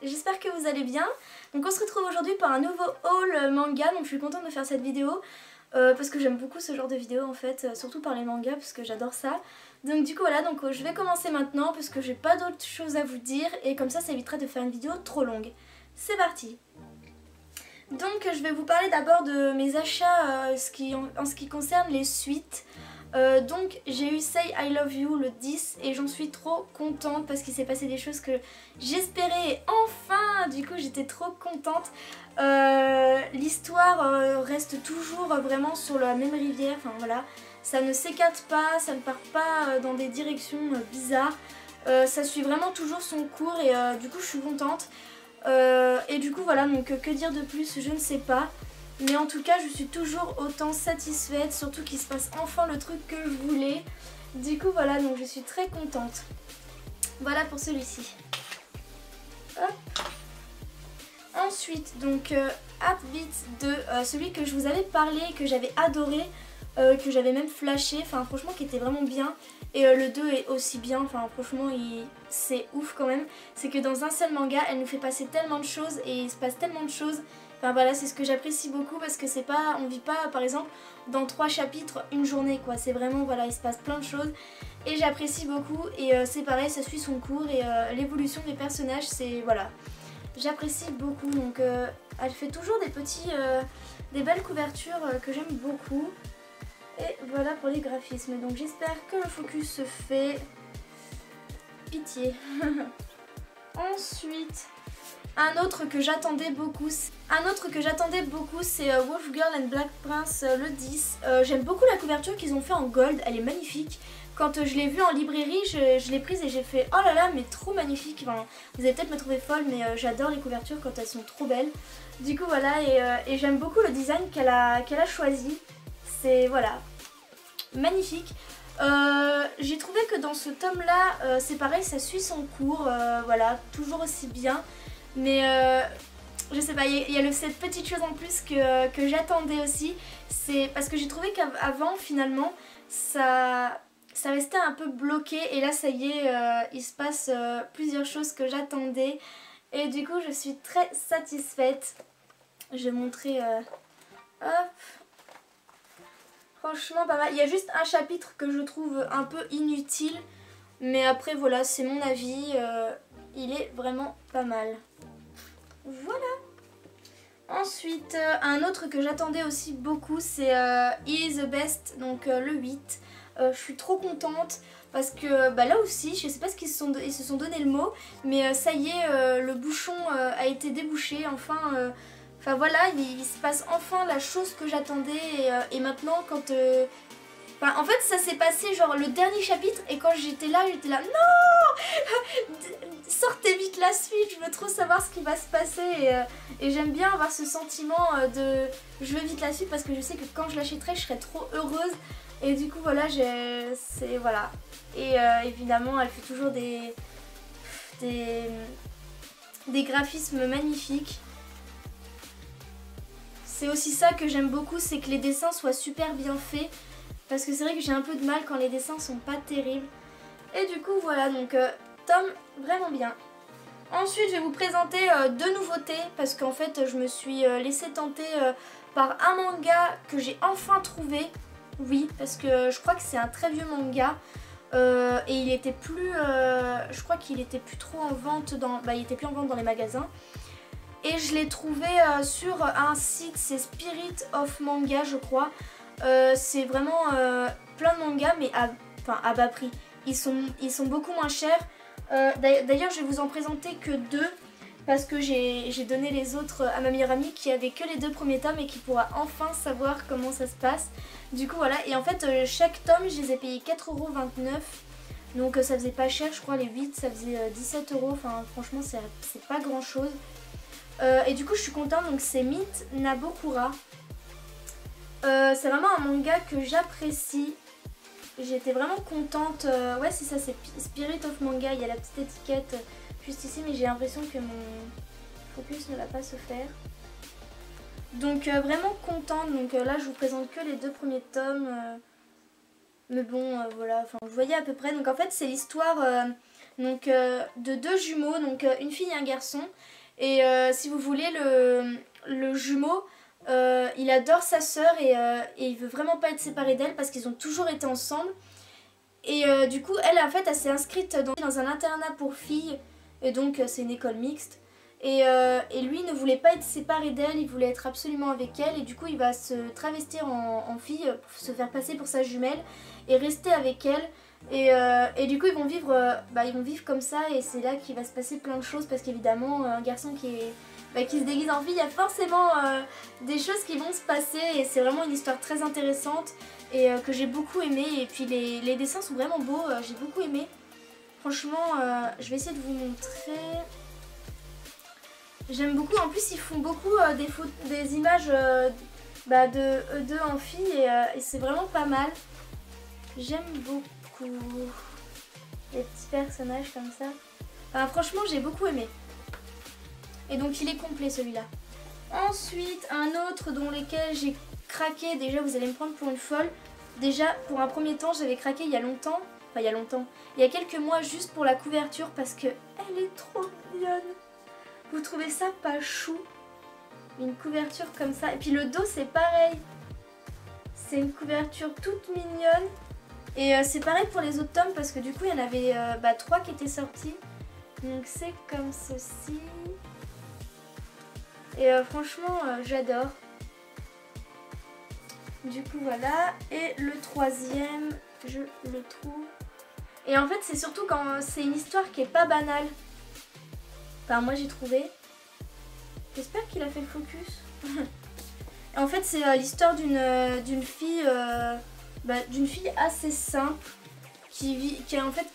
j'espère que vous allez bien. Donc on se retrouve aujourd'hui pour un nouveau haul manga, donc je suis contente de faire cette vidéo parce que j'aime beaucoup ce genre de vidéo en fait, surtout par les mangas parce que j'adore ça. Donc du coup voilà, donc je vais commencer maintenant parce que j'ai pas d'autre chose à vous dire et comme ça évitera de faire une vidéo trop longue. C'est parti. Donc je vais vous parler d'abord de mes achats en ce qui concerne les suites. Donc j'ai eu Say I Love You le 10 et j'en suis trop contente parce qu'il s'est passé des choses que j'espérais et enfin du coup j'étais trop contente. L'histoire reste toujours vraiment sur la même rivière, enfin voilà, ça ne s'écarte pas, ça ne part pas dans des directions bizarres, ça suit vraiment toujours son cours et du coup je suis contente. Et du coup voilà, donc que dire de plus, je ne sais pas. Mais en tout cas je suis toujours autant satisfaite, surtout qu'il se passe enfin le truc que je voulais. Du coup voilà, donc je suis très contente. Voilà pour celui-ci. Hop. Ensuite donc Heartbeat de celui que je vous avais parlé, que j'avais adoré, que j'avais même flashé, enfin franchement qui était vraiment bien. Et le 2 est aussi bien, enfin franchement c'est ouf quand même. C'est que dans un seul manga elle nous fait passer tellement de choses et il se passe tellement de choses. Enfin voilà, c'est ce que j'apprécie beaucoup parce que c'est pas, on vit pas par exemple dans 3 chapitres une journée quoi. C'est vraiment voilà, il se passe plein de choses et j'apprécie beaucoup et c'est pareil, ça suit son cours et l'évolution des personnages, c'est voilà. J'apprécie beaucoup, donc elle fait toujours des belles couvertures que j'aime beaucoup. Et voilà pour les graphismes, donc j'espère que le focus se fait. Pitié. Ensuite, un autre que j'attendais beaucoup, c'est Wolf Girl and Black Prince le 10. J'aime beaucoup la couverture qu'ils ont fait en gold, elle est magnifique. Quand je l'ai vue en librairie, je l'ai prise et j'ai fait oh là là, mais trop magnifique. Enfin, vous allez peut-être me trouver folle, mais j'adore les couvertures quand elles sont trop belles. Du coup voilà, et j'aime beaucoup le design qu'elle a choisi. C'est voilà, magnifique. J'ai trouvé que dans ce tome là c'est pareil, ça suit son cours, voilà, toujours aussi bien, mais je sais pas, il y a cette petite chose en plus que j'attendais aussi, c'est parce que j'ai trouvé qu'avant finalement ça restait un peu bloqué et là ça y est, il se passe plusieurs choses que j'attendais et du coup je suis très satisfaite. Je vais montrer, hop. Franchement pas mal. Il y a juste un chapitre que je trouve un peu inutile. Mais après voilà, c'est mon avis. Il est vraiment pas mal. Voilà. Ensuite, un autre que j'attendais aussi beaucoup, c'est He is the Best, donc le 8. Je suis trop contente parce que bah, là aussi, je sais pas ce qu'ils se sont donné le mot. Mais ça y est, le bouchon a été débouché. Enfin... Enfin voilà, il se passe enfin la chose que j'attendais et maintenant quand... Enfin, en fait ça s'est passé genre le dernier chapitre et quand j'étais là non sortez vite la suite, je veux trop savoir ce qui va se passer et j'aime bien avoir ce sentiment de je veux vite la suite parce que je sais que quand je l'achèterai je serai trop heureuse et du coup voilà, c'est voilà. Et évidemment elle fait toujours des graphismes magnifiques. C'est aussi ça que j'aime beaucoup, c'est que les dessins soient super bien faits. Parce que c'est vrai que j'ai un peu de mal quand les dessins sont pas terribles. Et du coup voilà, donc tome vraiment bien. Ensuite je vais vous présenter deux nouveautés. Parce qu'en fait je me suis laissée tenter par un manga que j'ai enfin trouvé. Oui, parce que je crois que c'est un très vieux manga. Et il était plus... je crois qu'il était plus trop en vente dans... Bah il était plus en vente dans les magasins. Et je l'ai trouvé sur un site, c'est Spirit of Manga je crois. C'est vraiment plein de mangas mais à bas prix. Ils sont beaucoup moins chers. D'ailleurs je vais vous en présenter que 2 parce que j'ai donné les autres à ma meilleure amie qui avait que les 2 premiers tomes et qui pourra enfin savoir comment ça se passe. Du coup voilà, et en fait chaque tome je les ai payés 4,29 €. Donc ça faisait pas cher, je crois les 8 ça faisait 17 €. Enfin franchement c'est pas grand chose. Et du coup je suis contente, donc c'est Myth Nabokura. C'est vraiment un manga que j'apprécie. J'étais vraiment contente. Ouais c'est ça, c'est Spirit of Manga, il y a la petite étiquette juste ici mais j'ai l'impression que mon focus ne va pas se faire. Donc vraiment contente, donc là je vous présente que les 2 premiers tomes. Mais bon voilà, enfin vous voyez à peu près. Donc en fait c'est l'histoire donc de 2 jumeaux, donc une fille et un garçon. Et si vous voulez, le jumeau, il adore sa sœur et il veut vraiment pas être séparé d'elle parce qu'ils ont toujours été ensemble. Et du coup, elle en fait, elle s'est inscrite dans un internat pour filles, et donc c'est une école mixte. Et lui ne voulait pas être séparé d'elle, il voulait être absolument avec elle. Et du coup, il va se travestir en fille, pour se faire passer pour sa jumelle et rester avec elle. Et du coup, ils vont vivre comme ça, et c'est là qu'il va se passer plein de choses. Parce qu'évidemment, un garçon qui se déguise en fille, il y a forcément des choses qui vont se passer. Et c'est vraiment une histoire très intéressante et que j'ai beaucoup aimé. Et puis les dessins sont vraiment beaux, j'ai beaucoup aimé. Franchement, je vais essayer de vous montrer. J'aime beaucoup, en plus ils font beaucoup des images de eux deux en filles et c'est vraiment pas mal. J'aime beaucoup les petits personnages comme ça. Enfin, franchement j'ai beaucoup aimé. Et donc il est complet celui-là. Ensuite un autre dont lesquels j'ai craqué, déjà vous allez me prendre pour une folle. Déjà pour un premier temps j'avais craqué il y a longtemps. Enfin il y a quelques mois juste pour la couverture parce que elle est trop mignonne. Vous trouvez ça pas chou? Une couverture comme ça. Et puis le dos c'est pareil. C'est une couverture toute mignonne. Et c'est pareil pour les autres tomes parce que du coup il y en avait 3 qui étaient sortis. Donc c'est comme ceci. Et franchement j'adore. Du coup voilà. Et le troisième, je le trouve. Et en fait c'est surtout quand c'est une histoire qui est pas banale. Enfin moi j'ai trouvé. J'espère qu'il a fait le focus. En fait c'est l'histoire d'une fille assez simple qui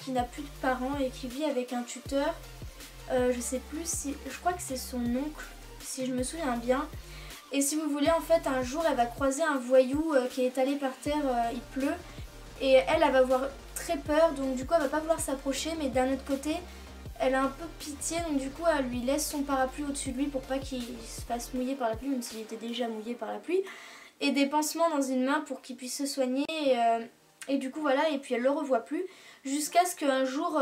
n'a plus de parents et qui vit avec un tuteur. Je sais plus si, je crois que c'est son oncle si je me souviens bien. Et si vous voulez en fait un jour elle va croiser un voyou qui est étalé par terre, il pleut. Et elle va avoir très peur, donc du coup elle va pas vouloir s'approcher, mais d'un autre côté elle a un peu pitié, donc du coup elle lui laisse son parapluie au-dessus de lui pour pas qu'il se fasse mouiller par la pluie, même s'il était déjà mouillé par la pluie, et des pansements dans une main pour qu'il puisse se soigner, et du coup voilà, et puis elle le revoit plus, jusqu'à ce qu'un jour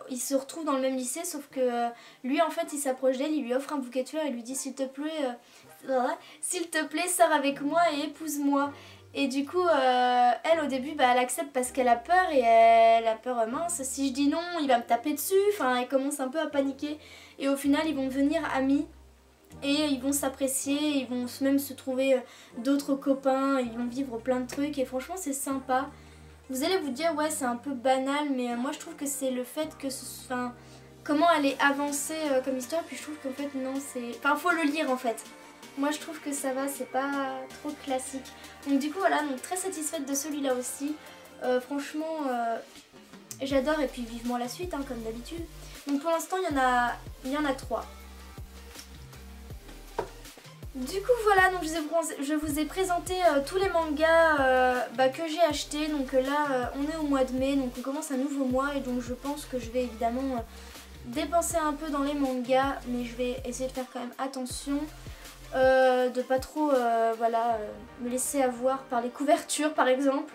il se retrouve dans le même lycée, sauf que lui en fait il s'approche d'elle, il lui offre un bouquet de fleurs et lui dit s'il te plaît sors avec moi et épouse-moi. Et du coup, elle au début, elle accepte parce qu'elle a peur et elle a peur, mince, si je dis non, il va me taper dessus. Enfin, elle commence un peu à paniquer. Et au final, ils vont devenir amis et ils vont s'apprécier, ils vont même se trouver d'autres copains, ils vont vivre plein de trucs et franchement, c'est sympa. Vous allez vous dire, ouais, c'est un peu banal, mais moi, je trouve que c'est le fait que, comment elle est avancée comme histoire, puis je trouve qu'en fait, non, c'est... Enfin, faut le lire en fait. Moi je trouve que ça va, c'est pas trop classique. Donc du coup voilà, donc très satisfaite de celui-là aussi. Franchement j'adore et puis vivement la suite hein, comme d'habitude. Donc pour l'instant il y en a 3. Du coup voilà, donc je vous ai présenté tous les mangas que j'ai achetés. Donc là on est au mois de mai, donc on commence un nouveau mois et donc je pense que je vais évidemment dépenser un peu dans les mangas. Mais je vais essayer de faire quand même attention. De pas trop me laisser avoir par les couvertures par exemple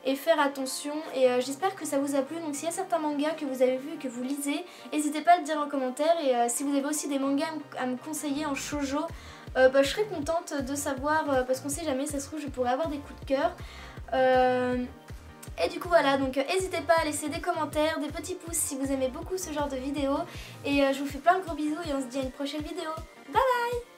et faire attention et j'espère que ça vous a plu. Donc s'il y a certains mangas que vous avez vus et que vous lisez, n'hésitez pas à le dire en commentaire et si vous avez aussi des mangas à me conseiller en shoujo, je serais contente de savoir parce qu'on sait jamais, ça se trouve je pourrais avoir des coups de cœur. Et du coup voilà, donc n'hésitez pas à laisser des commentaires, des petits pouces si vous aimez beaucoup ce genre de vidéos et je vous fais plein de gros bisous et on se dit à une prochaine vidéo. Bye bye.